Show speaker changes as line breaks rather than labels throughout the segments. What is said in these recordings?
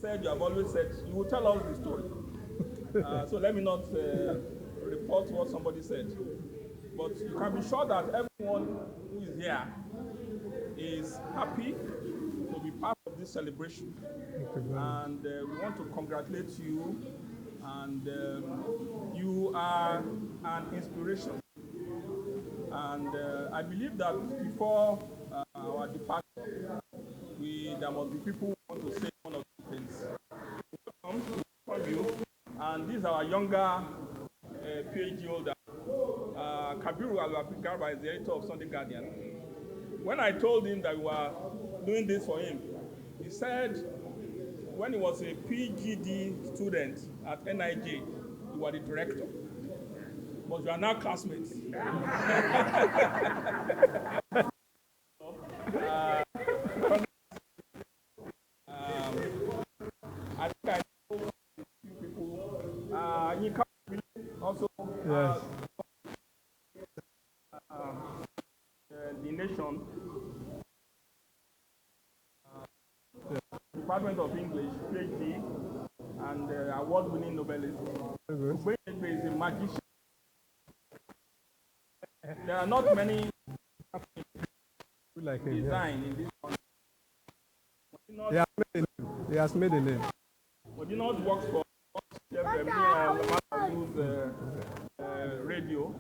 said you have always said you will tell us the story. So let me not report what somebody said. But you can be sure that everyone who is here is happy to be part of this celebration. And we want to congratulate you. And you are an inspiration. And I believe that before our departure, there must be people who want to say one or two things. Welcome you. And these are our younger PhD holder. Kabiru Garba is the editor of Sunday Guardian. When I told him that we were doing this for him, he said when he was a PhD student at NIJ, you were the director. But you are now classmates. I think I know a few people. You can also
yes.
The Nation, Department of English, PhD, and award-winning novelist. Ogbenyegbe is a magician. There are not many
like
design in this country.
He has made a name.
But you know what works for radio?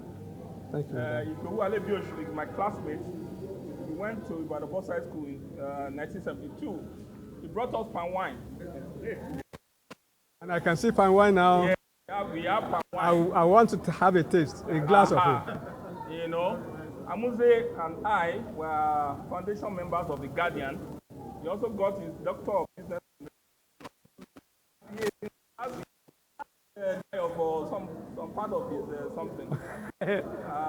Thank you.
Idowu Alebiosu is my classmate. We went to Ibadan High School in 1972. He brought us palm wine.
And I can see palm wine now.
Yeah, we have palm wine.
I want to have a taste, a glass of it.
You know, Amuze and I were foundation members of The Guardian. He also got his Doctor of Business. He has for some part of his something.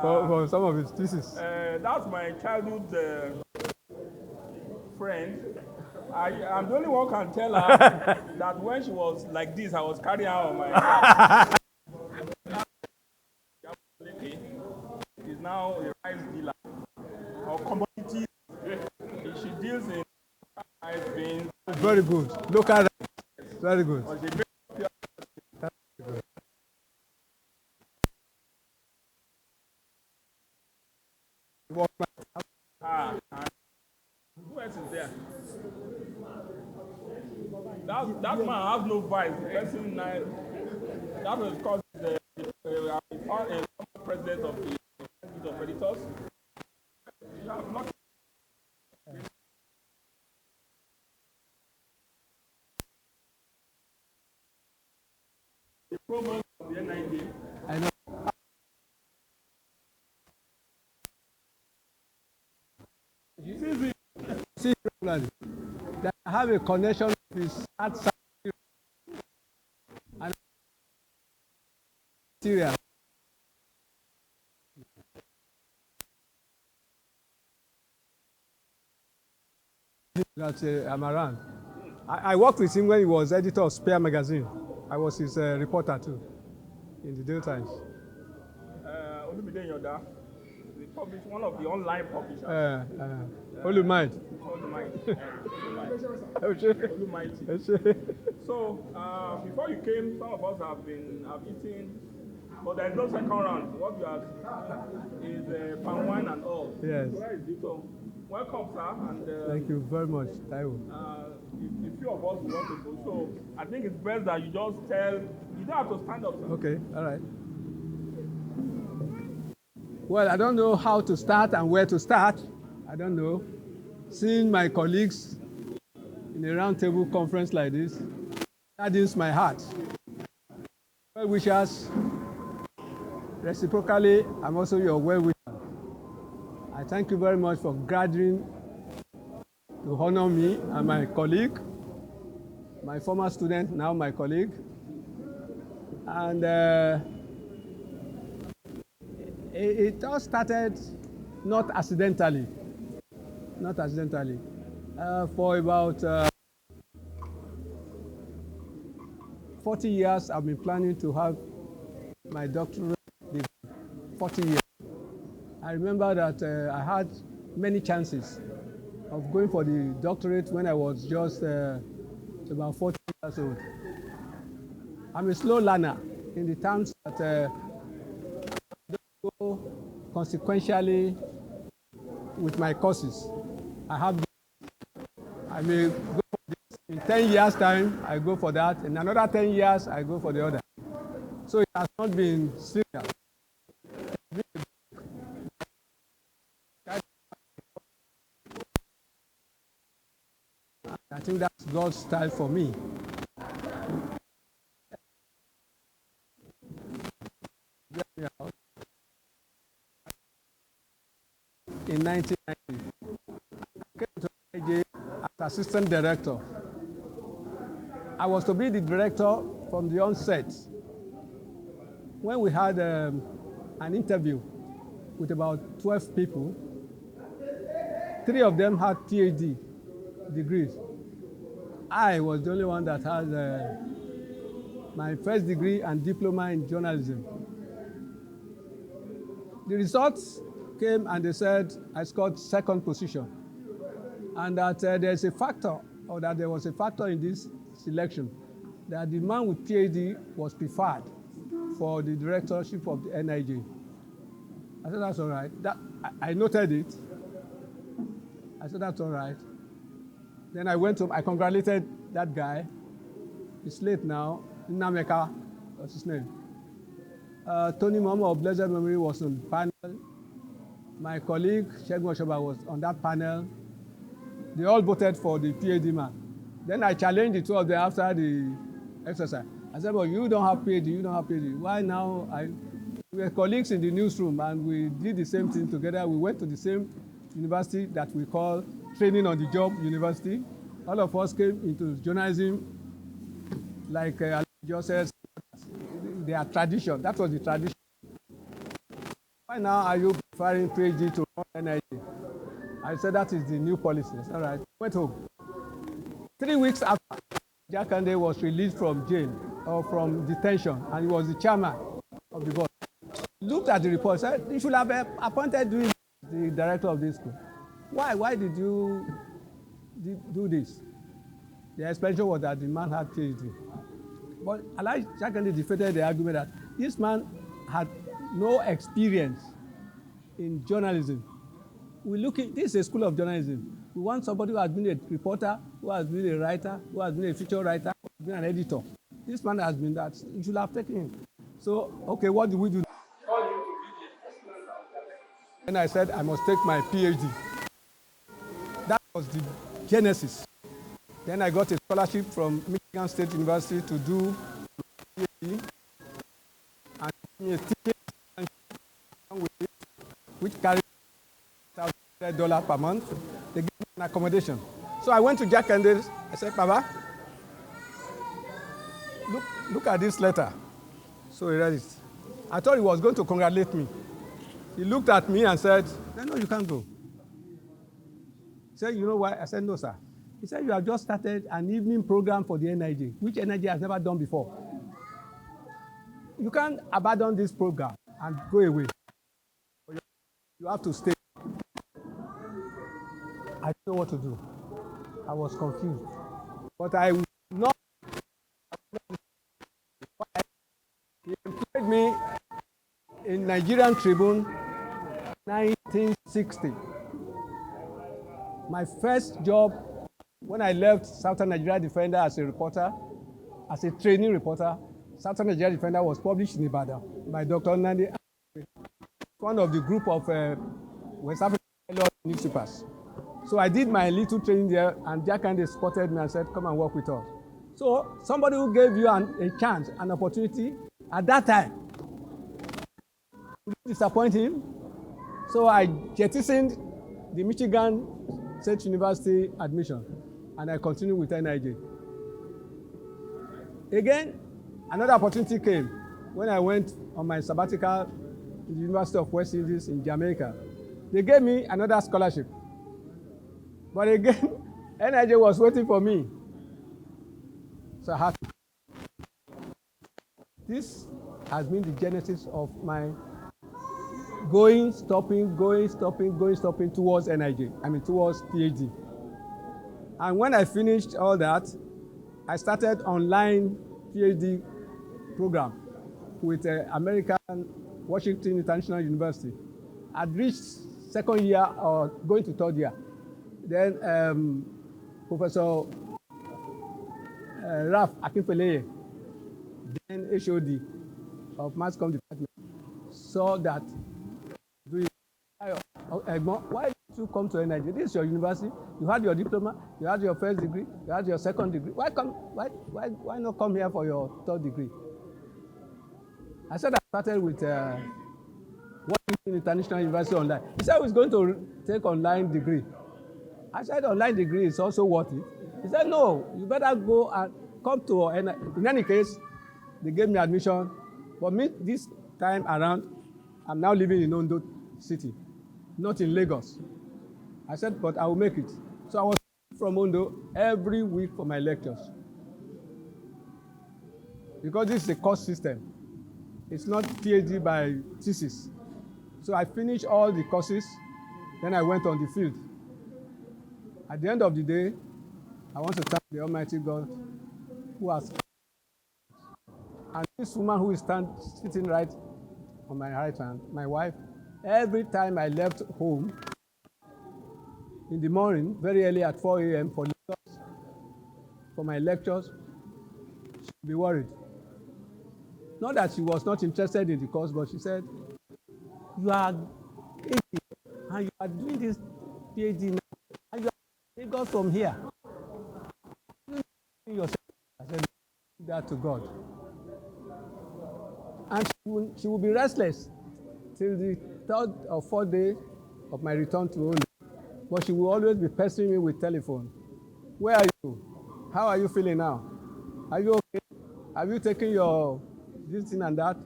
For some of his thesis.
That's my childhood friend. I'm the only one who can tell her that when she was like this, I was carrying her on my head. Is now a rice dealer or commodities. She deals in rice beans.
Very good. Look at that. Very good.
Who else is there? That man has no vice. The person that was because the president of the Institute of Editors. You have not. The program of the NIJ.
I know. See regularly that I have a connection with his outside and Syria. That I'm around. I worked with him when he was editor of Spare magazine. I was his reporter too in the Daily Times.
Olumide Yoda, we published one of the online publishers.
Olumide.
So before you came, some of us have eaten, but there is no second round. What you have is palm wine and all.
Yes.
So welcome, sir. And
thank you very much, Taiwo.
A few of us want to go, so I think it's best that you just tell. You don't have to stand up, sir.
Okay, all right. Well, I don't know how to start and where to start. I don't know. Seeing my colleagues in a roundtable conference like this, saddens my heart. Well wishers, reciprocally, I'm also your well wisher. I thank you very much for gathering to honor me and my colleague, my former student, now my colleague. And it all started not accidentally. For about 40 years, I've been planning to have my doctorate. 40 years. I remember that I had many chances of going for the doctorate when I was just about 40 years old. I'm a slow learner in the terms that I don't go consequentially with my courses. I may go for this in 10 years' time, I go for that. In another 10 years, I go for the other. So it has not been serious. I think that's God's style for me. In 1990, I came to IJ as assistant director. I was to be the director from the onset. When we had an interview with about 12 people, 3 of them had PhD degrees. I was the only one that had my first degree and diploma in journalism. The results came and they said I scored second position, and that there's a factor, or that there was a factor in this selection, that the man with PhD was preferred for the directorship of the NIJ. I said, that's all right. I noted it. I said, that's all right. Then I went home, I congratulated that guy. He's late now. Nnameka, what's his name? Tony Momo of blessed memory was on the panel. My colleague, Shegun Oshoba, was on that panel. They all voted for the PhD man. Then I challenged the 2 of them after the exercise. I said, well, you don't have PhD, you don't have PhD. Why now? We were colleagues in the newsroom and we did the same thing together. We went to the same university that we call Training on the Job University. All of us came into journalism like just says, their tradition. That was the tradition. Why now are you preferring PhD to NIJ? I said that is the new policy. I said, all right. Went home. 3 weeks after, Jakande was released from jail or from detention, and he was the chairman of the board. He looked at the report, said, you should have appointed the director of this school. Why? Why did you do this? The explanation was that the man had PhD. But Alhaji Jakande defended the argument that this man had no experience in journalism. This is a school of journalism. We want somebody who has been a reporter, who has been a writer, who has been a feature writer, who has been an editor. This man has been that. You should have taken him. So, okay, what do we do? And I said, I must take my PhD. That was the genesis. Then I got a scholarship from Michigan State University to do PhD, and a ticket which carried $1,000 per month. They gave me an accommodation. So I went to Jack and I said, Baba, look at this letter. So he read it. I thought he was going to congratulate me. He looked at me and said, no, you can't go. He said, you know why? I said, no, sir. He said, you have just started an evening program for the NIJ, which NIJ has never done before. You can't abandon this program and go away. You have to stay. I didn't know what to do. I was confused. But I would not. He employed me in Nigerian Tribune 1960. My first job when I left Southern Nigeria Defender as a reporter, as a training reporter, Southern Nigeria Defender was published in Ibadan by Dr. Nandi, one of the group of West African newspapers. So I did my little training there, and Jakande spotted me and said, come and work with us. So somebody who gave you a chance, an opportunity, at that time, would you disappoint him? So I jettisoned the Michigan State University admission, and I continued with NIJ. Again, another opportunity came when I went on my sabbatical to the University of West Indies in Jamaica. They gave me another scholarship. But again, NIJ was waiting for me. So I had to. This has been the genesis of my going, stopping towards NIJ, towards PhD. And when I finished all that, I started online PhD program with American Washington International University. I'd reached second year or going to third year. Then Professor Raf Akinpeleye, then HOD of Mass Comm Department, saw that why did you come to Nigeria? This is your university. You had your diploma, you had your first degree, you had your second degree. Why not come here for your third degree? I said I started with Washington International University online. He said he was going to take online degree. I said online degree is also worth it. He said no, you better go and come to. And in any case, they gave me admission. For me, this time around, I'm now living in Ondo City, not in Lagos. I said, but I will make it. So I was from Ondo every week for my lectures. Because this is a course system. It's not PhD by thesis. So I finished all the courses, then I went on the field. At the end of the day, I want to thank the Almighty God who has, and this woman who is sitting right on my right hand, my wife, every time I left home in the morning, very early at 4 a.m. for Lagos, for my lectures, she would be worried. Not that she was not interested in the course, but she said, you are 80 and you are doing this PhD now, and you are in Lagos from here. I said, that to God. And she will be restless till the third or fourth day of my return to Ondo. But she will always be pestering me with telephone. Where are you? How are you feeling now? Are you okay? Have you taken your this thing and that?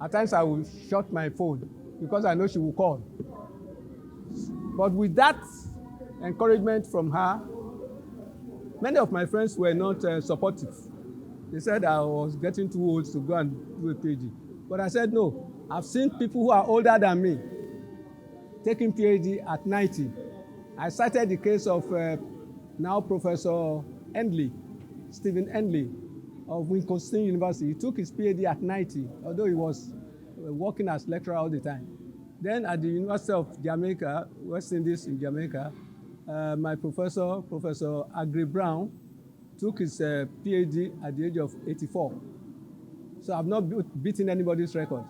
At times I will shut my phone because I know she will call. But with that encouragement from her, many of my friends were not supportive. They said I was getting too old to go and do a PhD. But I said, no, I've seen people who are older than me taking PhD at 90. I cited the case of now Professor Endley, Stephen Endley of Wisconsin University. He took his PhD at 90, although he was working as lecturer all the time. Then at the University of Jamaica, West Indies in Jamaica, my professor, Professor Agri Brown, took his PhD at the age of 84. So I've not beaten anybody's record.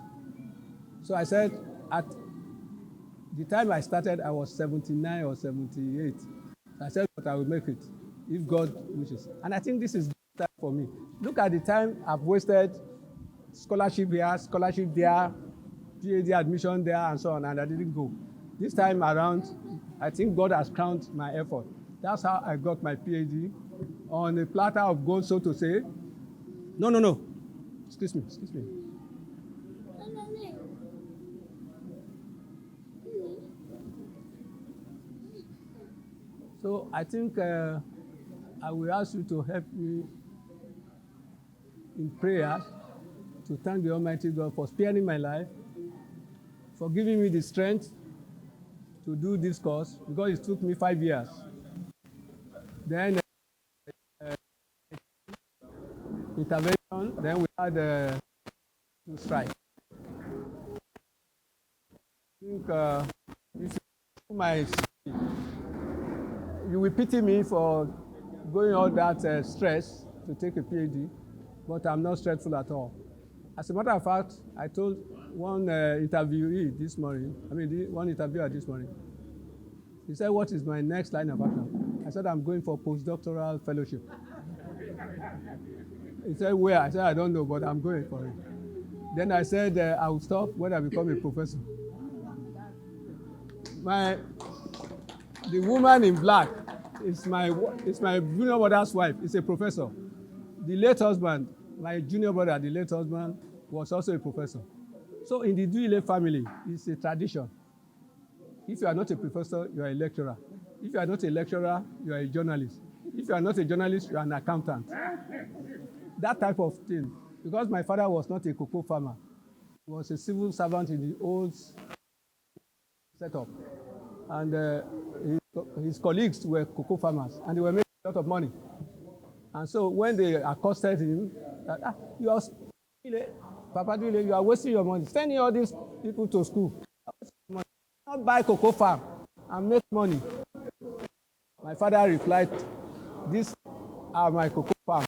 So I said, at the time I started, I was 79 or 78. I said, but I will make it, if God wishes. And I think this is the time for me. Look at the time I've wasted, scholarship here, scholarship there, PhD admission there, and so on, and I didn't go. This time around, I think God has crowned my effort. That's how I got my PhD, on a platter of gold, so to say. No. Excuse me. So I think I will ask you to help me in prayer to thank the Almighty God for sparing my life, for giving me the strength to do this course, because it took me 5 years. Then intervention, then we had to strike. I think you will pity me for going all that stress to take a PhD, but I'm not stressful at all. As a matter of fact, I told one interviewee this morning, one interviewer this morning, he said, what is my next line of action? I said, I'm going for postdoctoral fellowship. He said, where? I said, I don't know, but I'm going for it. Then I said, I will stop when I become a professor. The woman in black is my junior brother's wife. It's a professor. The late husband, my junior brother, the late husband, was also a professor. So in the Duyile family, it's a tradition. If you are not a professor, you are a lecturer. If you are not a lecturer, you are a journalist. If you are not a journalist, you are an accountant. That type of thing. Because my father was not a cocoa farmer. He was a civil servant in the old setup. And his colleagues were cocoa farmers, and they were making a lot of money. And so when they accosted him, that, you are, Papa Duyile, you are wasting your money, sending all these people to school. Not buy cocoa farm and make money. My father replied, these are my cocoa farm,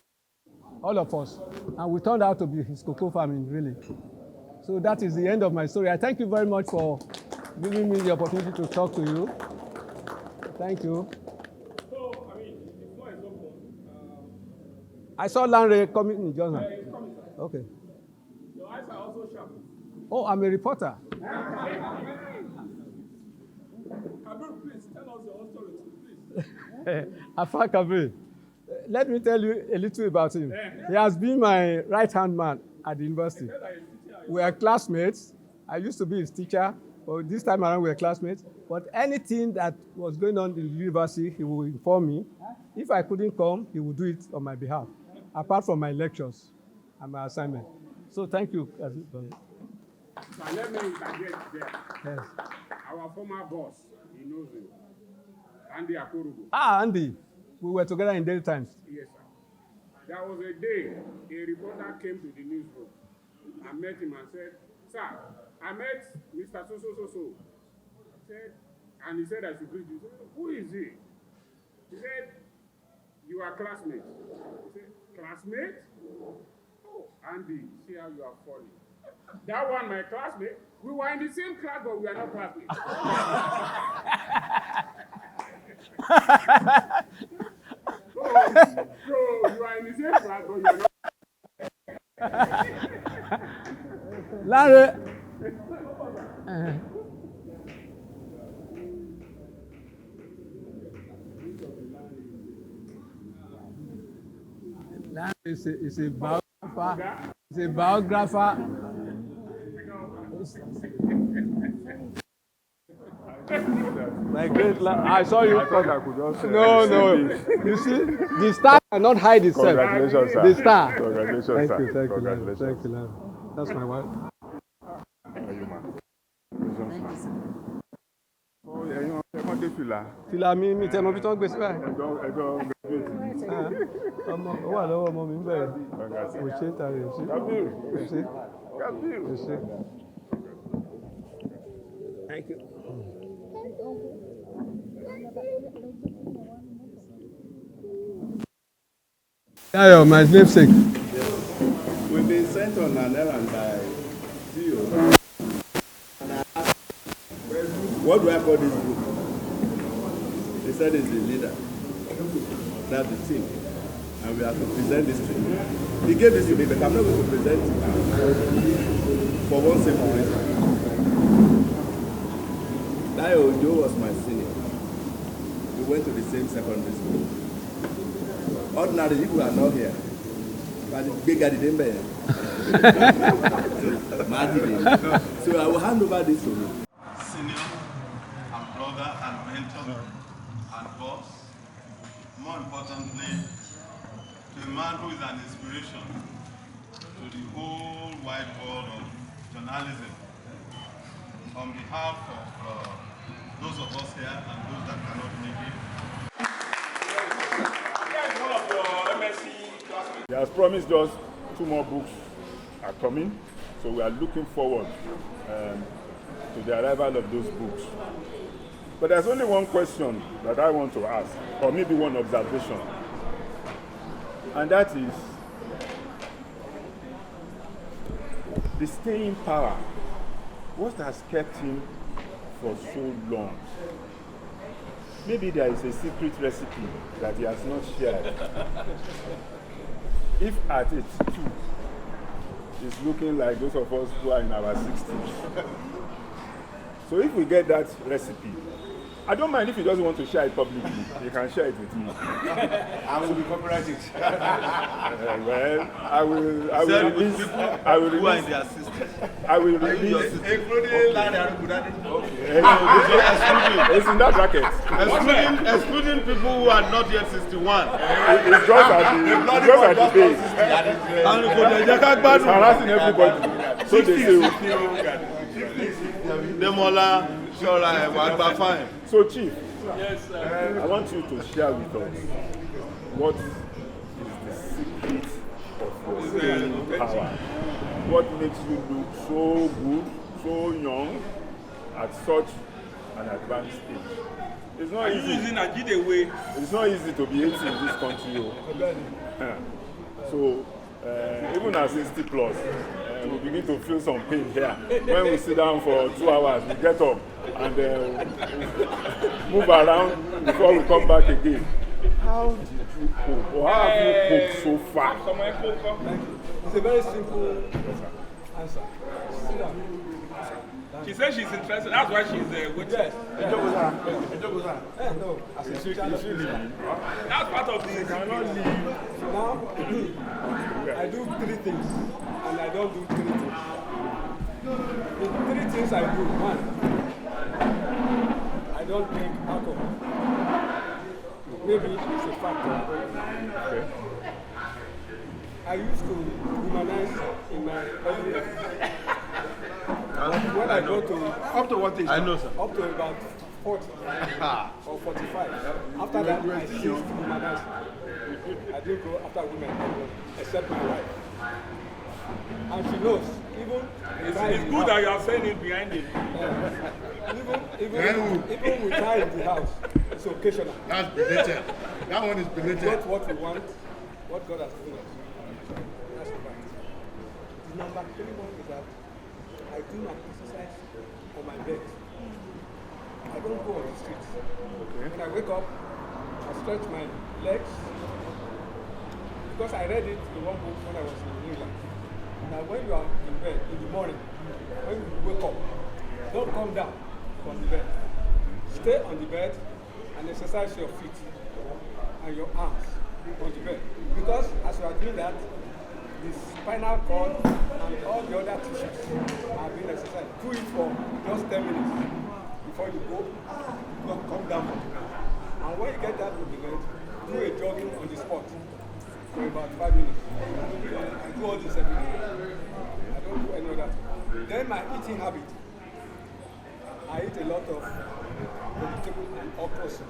all of us. And we turned out to be his cocoa farming, really. So that is the end of my story. I thank you very much for giving me the opportunity to talk to you. Thank you.
So, I mean, the floor is open.
I saw Lanre coming in just now. Okay.
Your eyes are also sharp.
Oh, I'm a reporter.
Kabir, please tell us your own story too, please.
Afa Kabir, let me tell you a little about him. He has been my right-hand man at the university. We are classmates. I used to be his teacher, but this time around we are classmates. But anything that was going on in the university, he will inform me. If I couldn't come, he would do it on my behalf, apart from my lectures and my assignment. So thank you.
So let me interject there.
Yes.
Our former boss, he knows him. Andy Akurugu.
Andy, we were together in Daily Times.
Yes, sir. There was a day a reporter came to the newsroom and met him and said, "Sir, I met Mr. So. Said, and he said I should greet you." He said, "Who is he?" He said, "You are classmates." He said, "Classmate? Oh, Andy, see how you are falling. That one, my classmate, we were in the same class, but we are not classmates." So you are in the same class, but you are not.
Larry. Larry is a biographer. He's a biographer. My great I saw you.
I thought I could just
No. You see, the star cannot hide itself.
Congratulations, sir.
The star.
Congratulations,
Thank
sir.
you, Larry.
Congratulations.
Thank you, Larry. That's my wife.
Thank you, ma. Oh, ẹ̀yin ọmọ dé fìlà.
Fìlà mi tẹ ọmọ bí tó ń gbé sí báyìí.
Ẹjọ́ graduate.
Ọmọ ó wà lọ́wọ́ ọmọ mi ń bẹ̀rẹ̀.
Congratulations.
Kò ṣe é tàrí ẹ̀ ṣe.
Kabir.
Kò ṣe.
Kabir.
Kò ṣe. Thank you. Dayo, my namesake.
We've been sent on an errand by Dio. And I asked, what do I call this group? They said it's the leader. That's the team. And we have to present this to him. He gave this to me, but I'm not going to present it now. For one simple reason. Dayo Joe was my senior. We went to the same secondary school. Ordinarily, people are not here. But the big guy didn't bear. So I will hand over this to you.
Senior and brother and mentor and boss. More importantly, to a man who is an inspiration to the whole wide world of journalism. On behalf of those of us here and those that cannot make it.
One of your MSc classmates.
He has promised us 2 more books are coming, so we are looking forward to the arrival of those books. But there's only one question that I want to ask, or maybe one observation, and that is the staying power. What has kept him for so long? Maybe there is a secret recipe that he has not shared. If at it too, it's looking like those of us who are in our 60s. So if we get that recipe, I don't mind if he doesn't want to share it publicly. He can share it with me.
I will be copyrighted.
Well, I will release.
Who are in their system?
I will release.
Including Lani.
It's in that bracket.
Excluding people who are not yet 61.
It's just at the base. It's harassing everybody. So they say.
Demola, Shora, fine.
So, Chief,
Yes,
I want you to share with us what is power. What makes you look so good, so young, at such an advanced age? It's not easy.
Using a giveaway.
It's not easy to be 80 in this country. So, even at 60 plus, we begin to feel some pain here. When we sit down for 2 hours, we get up and move around before we come back again. How did you cope? Or how have you coped so far?
It's a very simple answer. Sit down.
She says she's interested. That's why she's waiting.
Yes. No. As a teacher,
That's part of the.
Cannot leave.
now, I do 3 things, and I don't do 3 things. The 3 things I do: 1, I don't drink alcohol. Maybe it's a factor.
Okay.
I used to humanize in my early life. When I go to
Up to what age?
I know, sir.
up to about 40 or 45. After that, I ceased to humanize. I didn't go after women alone, except my wife. And she knows, even
It's good that you are saying it behind it.
even with her in the house, it's occasional.
That's belated. That one is belated.
Not what we want, what God has given us. That's the fact. The number 3 one is that I do my exercise on my bed. I don't go on the streets. When I wake up, I stretch my legs. Because I read it in one book when I was in England. Now when you are in bed in the morning, when you wake up, don't come down from the bed. Stay on the bed and exercise your feet and your arms on the bed. Because as you are doing that, the spinal cord and all the other tissues are being exercised. Do it for just 10 minutes before you go. Don't come down from the bed. And when you get that from the bed, do a jogging on the spot for about 5 minutes. I do all this every day. I don't do any of that. Then my eating habit. I eat a lot of vegetable and okra soup.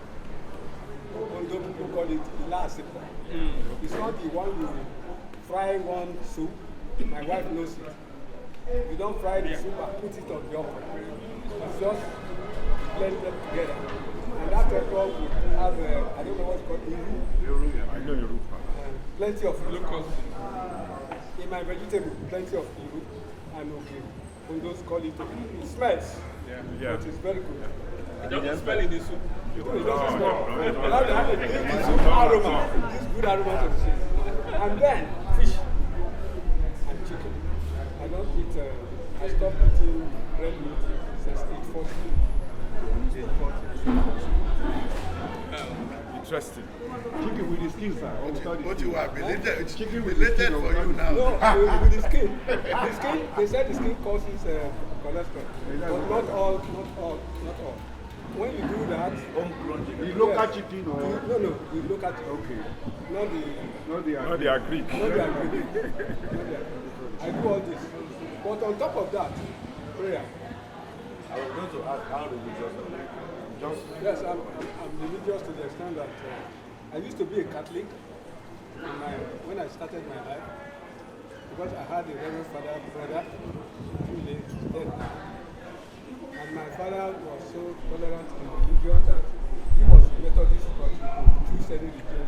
Although people call it ilasipo. It's not the one you fry one soup. My wife knows it. You don't fry the soup and put it on the okra. It's just blend them together. And that okra will have, I don't know what it's called, iru.
I know you.
Plenty of iru. In my vegetable, plenty of iru and okay. Those call it okra. It smells,
Yeah.
but it's very good.
It doesn't smell in the soup.
It doesn't smell. This good aroma. This good aroma to the soup. And then fish and chicken. I don't eat. I stopped eating red meat since 8:40.
Interesting.
Chicken with the skin, sir.
But you are belated. It's belated for you now.
No, with the skin. The skin. They said the skin causes cholesterol, but not all. When you do that,
The local chicken or
no, the local chicken.
okay,
Not the
No, they are Greek.
not the agreement. I do all this, but on top of that, prayer.
I was going to ask how religious are you? Just
Yes, I'm religious to the extent that I used to be a Catholic when I started my life, because I had a Reverend Father brother who is dead now. And my father was so tolerant in religion that he was a Methodist, but he could choose any religion.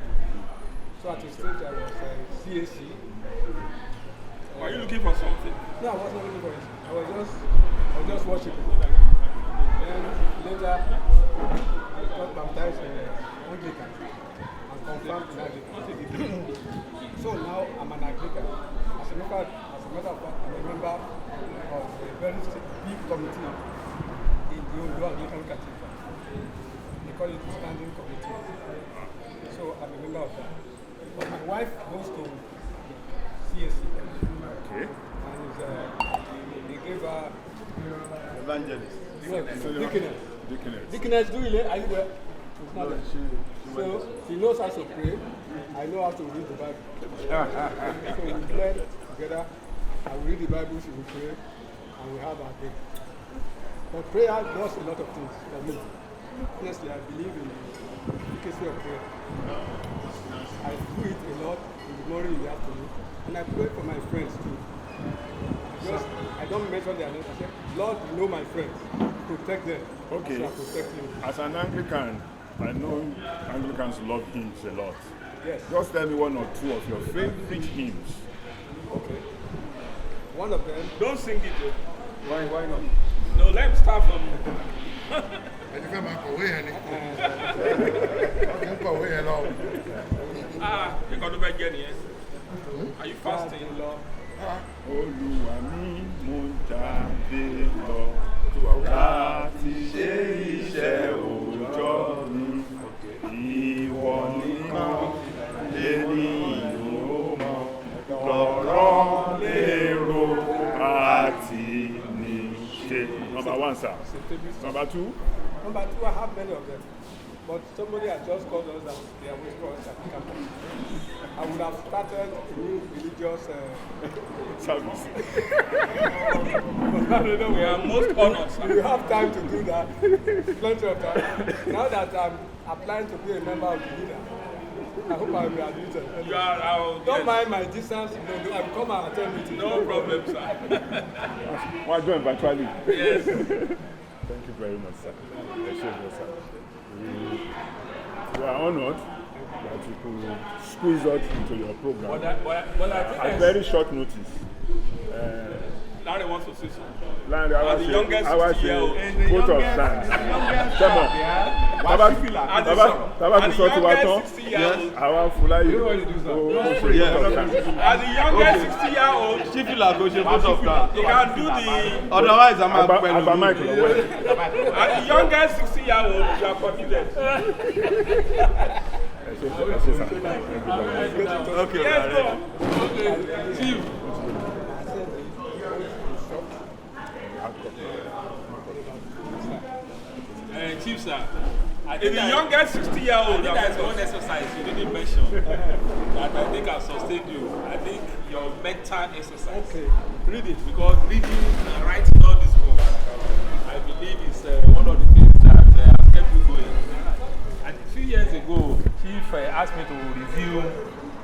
So at a stage I was CAC.
Are you looking for something?
No, I wasn't looking for it. I was just worshiping. Then later I got baptized in Anglican and confirmed in Anglican. So now I'm an Anglican. As a matter of fact, I'm a member of a very big committee in the Ondo Anglican Cathedral. They call it the Standing Committee. So I'm a member of that. But my wife goes to CSC.
Okay.
And they gave her
evangelist.
Deaconess Duyile, are you there? She's not there. So she knows how to pray. I know how to read the Bible. So we blend together. I will read the Bible, she will pray, and we have our day. But prayer does a lot of things for me. Honestly, I believe in the efficacy of prayer. I do it a lot in the morning, in the afternoon. And I pray for my friends too. I don't mention their names. I say, Lord, you know my friends. Protect them.
Okay.
So I protect you.
As an Anglican, I know Anglicans love hymns a lot.
Yes.
Just tell me one or two of your favorite hymns.
Okay. One of them.
Don't sing it though.
Why not?
No, let's start from.
Ẹni ká máa kọ̀wé yẹn ni. Ọkẹ́ ń kọ̀wé yẹn lọ.
Nǹkan tó fẹ́ jẹ́ nìyẹn. Are you fasting?
Olúwa mi mo ń jáde lọ láti ṣe iṣẹ́ òòjọ́ mi. Ìwọ nìkan lènìyàn ó mọ̀ lọ́rọ̀ lérò àti níṣe. Number one, sir. Number two.
Number two, I have many of them. But somebody has just called us that they are waiting for us at the campus. I would have started a new religious
Service.
We are most honored, sir.
We have time to do that. Plenty of time. Now that I'm applying to be a member of the leader, I hope I will be admitted.
You are
Don't mind my distance. No, I will come and attend meetings.
No problem, sir.
Why join virtually?
Yes.
Thank you very much, sir. Sir. We are honored that you could squeeze us into your program
But I think
at very short notice.
Larry wants to say something.
Larry,
As the youngest
I was
60-year-old.
vote of thanks. Come on. Taba ti sọ ti wa tán. Àwa Fúláyé.
As the youngest 60-year-old,
Chifila go ṣe vote of thanks.
you can do the.
Otherwise, I'm not going
Agba mic lọ́wọ́ ẹ̀.
As the youngest 60-year-old, you are confident.
Okay,
Yes, go. Chief. Chief, sir. In the youngest 60-year-old,
there's one exercise you didn't mention that I think has sustained you. I think your mental exercise.
Okay, read it.
Because reading and writing all these books, I believe is one of the things that have kept you going. And a few years ago, Chief asked me to review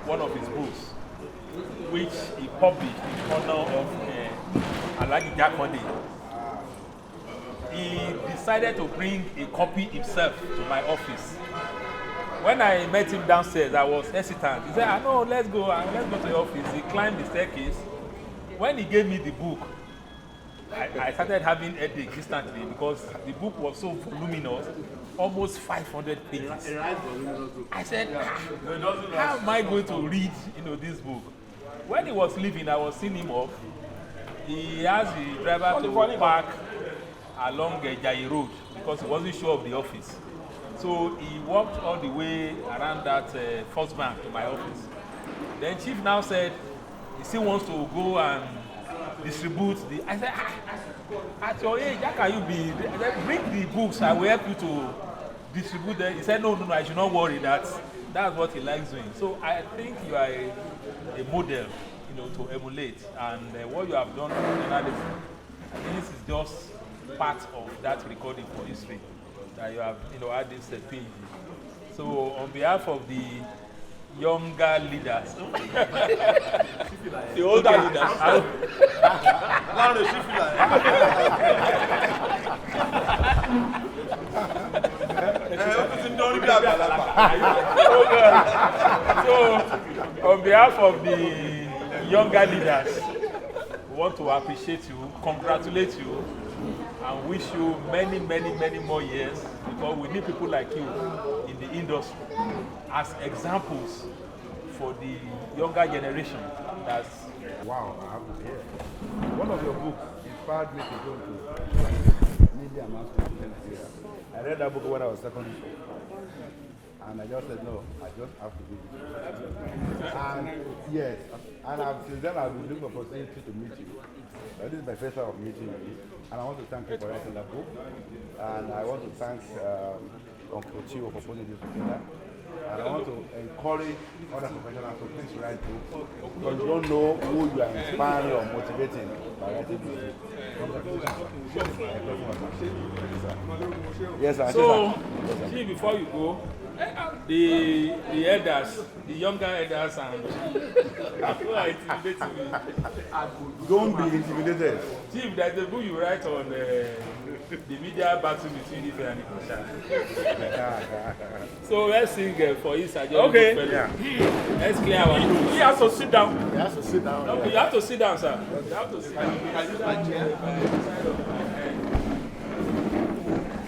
one of his books, which he published in honor of Alhaji Jakande. He decided to bring a copy himself to my office. When I met him downstairs, I was hesitant. He said, no, let's go to your office. He climbed the staircase. When he gave me the book, I started having headache instantly because the book was so voluminous, almost 500 pages. I said, how am I going to read this book? When he was leaving, I was seeing him off. He asked the driver to park along Jai Road because he wasn't sure of the office. So he walked all the way around that first bank to my office. Then Chief now said he still wants to go and distribute the. I said, at your age, how can you be? Bring the books, I will help you to distribute them. He said, no, I should not worry. That's what he likes doing. So I think you are a model, to emulate. And what you have done for journalism, I think this is just part of that recording for history that you have had this PhD. So on behalf of the younger leaders,
The older leaders.
So on behalf of the younger leaders, we want to appreciate you, congratulate you, and wish you many, many, many more years, because we need people like you in the industry as examples for the younger generation. That's
Wow, I have to hear. One of your books inspired me to go to media announcement in Nigeria. I read that book when I was secondary school. And I just said, no, I just have to do this. And yes, and since then I've been looking for opportunity to meet you. This is my first time of meeting you. And I want to thank you for writing that book. And I want to thank Uncle Chio for putting this together. And I want to encourage other professionals to please write books. Because you don't know who you are inspiring or motivating by writing this book. Yes, sir.
so. See, before you go, the elders, the younger elders, and who are intimidating me.
Don't be intimidated.
Chief, there's a book you write on the media battle between Ife and Ikosha. So let's sing for Isa.
Okay.
Yeah.
Let's clear our throat.
He has to sit down.
He has to sit down.
Okay, you have to sit down, sir. You have to sit down.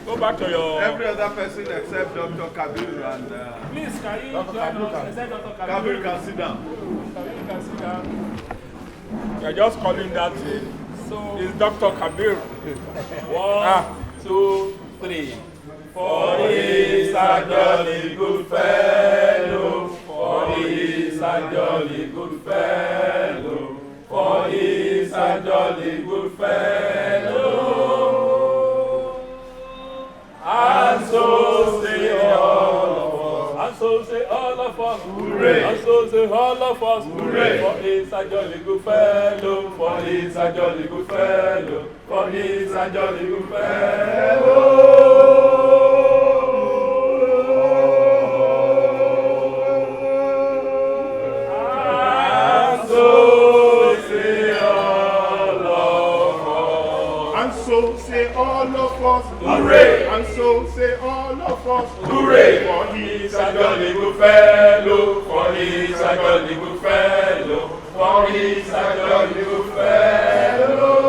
Go back to your.
Every other person except Dr. Kabir and
Please, can you
Dr.
join
Kabir
us?
can-
Is that Dr. Kabir?
Kabir can sit down.
Kabir can sit down.
You're just calling that.
So,
Is Dr. Kabir.
1, 2, 3. For he's a jolly good fellow. For he's a jolly good fellow. For he's a jolly good fellow. And so say all of us. And so say all of us. Hooray. And so say all of us. Hooray. For he's a jolly good fellow. For he's a jolly good fellow. For he's a jolly good fellow. And so say all of us.
And so say all of us,
Hooray.
And so say all of us,
Hooray!
For
He's a jolly good fellow. For he's a jolly good fellow. For he's a jolly good fellow.